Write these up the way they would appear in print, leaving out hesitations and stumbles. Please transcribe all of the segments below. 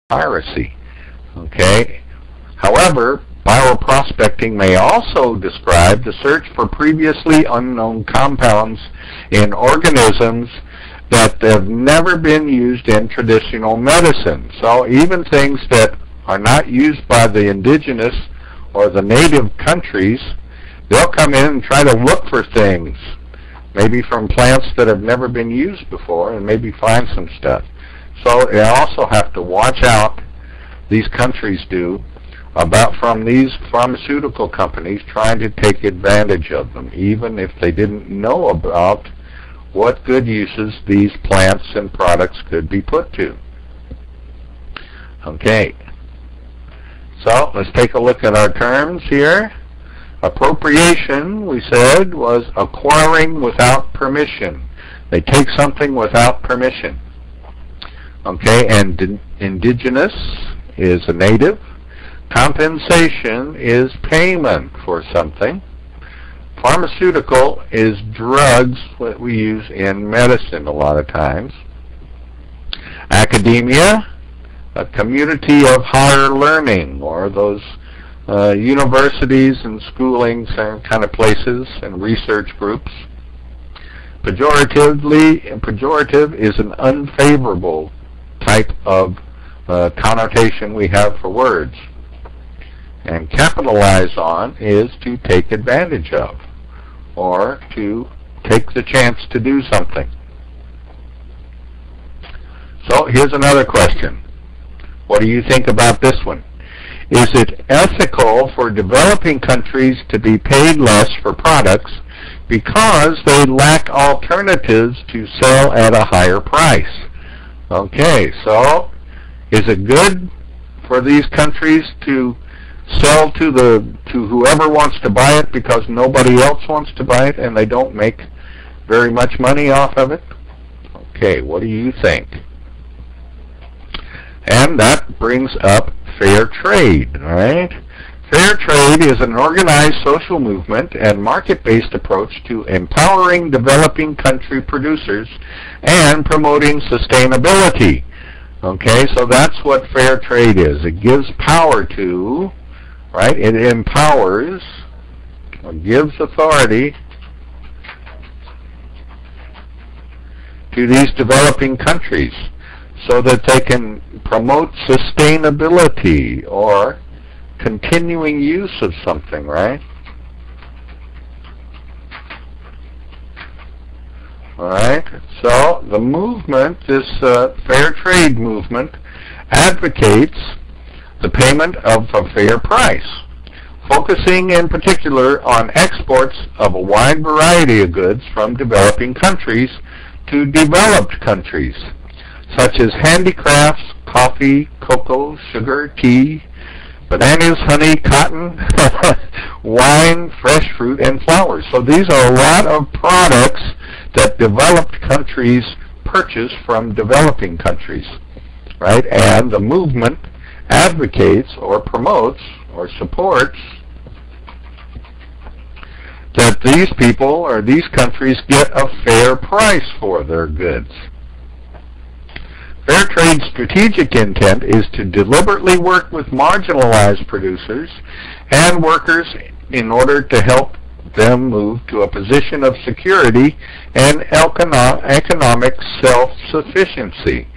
piracy. Okay? However, bioprospecting may also describe the search for previously unknown compounds in organisms that have never been used in traditional medicine. So even things that are not used by the indigenous or the native countries, they'll come in and try to look for things, maybe from plants that have never been used before, and maybe find some stuff. So they also have to watch out, these countries do, from these pharmaceutical companies trying to take advantage of them, even if they didn't know about what good uses these plants and products could be put to. Okay, so let's take a look at our terms here. Appropriation, we said, was acquiring without permission. They take something without permission. Okay, and indigenous is a native. Compensation is payment for something. Pharmaceutical is drugs that we use in medicine a lot of times. Academia, a community of higher learning, or those universities and schoolings and kind of places and research groups. Pejorative is an unfavorable type of connotation we have for words. And capitalize on is to take advantage of, or to take the chance to do something. So here's another question. What do you think about this one? Is it ethical for developing countries to be paid less for products because they lack alternatives to sell at a higher price? Okay, so is it good for these countries to sell to whoever wants to buy it because nobody else wants to buy it and they don't make very much money off of it? Okay, what do you think? And that brings up fair trade, right? Fair trade is an organized social movement and market-based approach to empowering developing country producers and promoting sustainability. Okay, so that's what fair trade is. It gives power to, right? It empowers or gives authority to these developing countries so that they can promote sustainability or continuing use of something, right? All right, so the movement, this fair trade movement, advocates the payment of a fair price, focusing in particular on exports of a wide variety of goods from developing countries to developed countries, such as handicrafts, coffee, cocoa, sugar, tea, bananas, honey, cotton, wine, fresh fruit, and flowers. So these are a lot of products that developed countries purchase from developing countries, right? And the movement advocates or promotes or supports that these people or these countries get a fair price for their goods. Fair trade's strategic intent is to deliberately work with marginalized producers and workers in order to help them move to a position of security and economic self-sufficiency.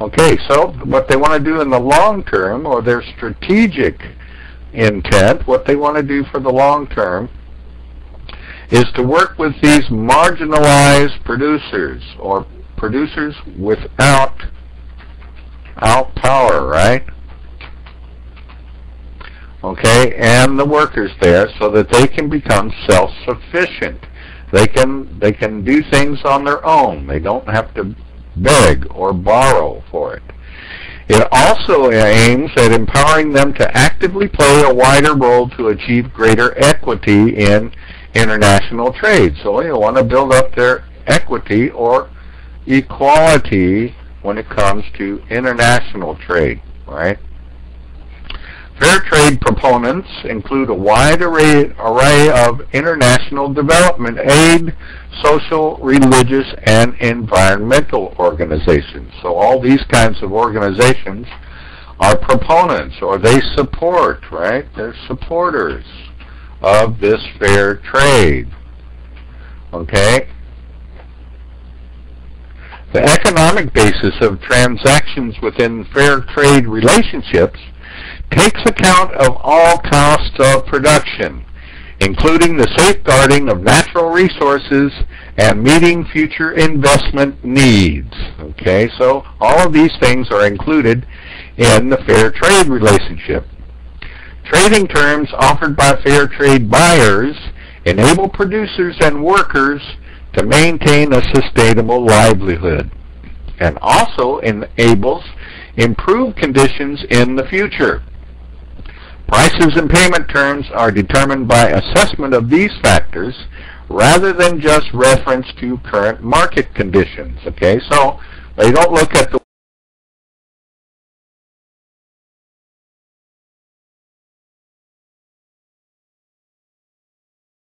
Okay, so what they want to do in the long term, or their strategic intent, what they want to do for the long term, is to work with these marginalized producers, or producers without power, right? Okay, and the workers there, so that they can become self-sufficient. They can do things on their own. They don't have to beg or borrow for it. It also aims at empowering them to actively play a wider role to achieve greater equity in international trade. So you want to build up their equity or equality when it comes to international trade, right? Fair trade proponents include a wide array of international development aid, social, religious, and environmental organizations. So all these kinds of organizations are proponents, or they support, right? They're supporters of this fair trade. Okay? The economic basis of transactions within fair trade relationships takes account of all costs of production, including the safeguarding of natural resources and meeting future investment needs. Okay, so all of these things are included in the fair trade relationship. Trading terms offered by fair trade buyers enable producers and workers to maintain a sustainable livelihood, and also enables improved conditions in the future. Prices and payment terms are determined by assessment of these factors rather than just reference to current market conditions. Okay, so they don't look at the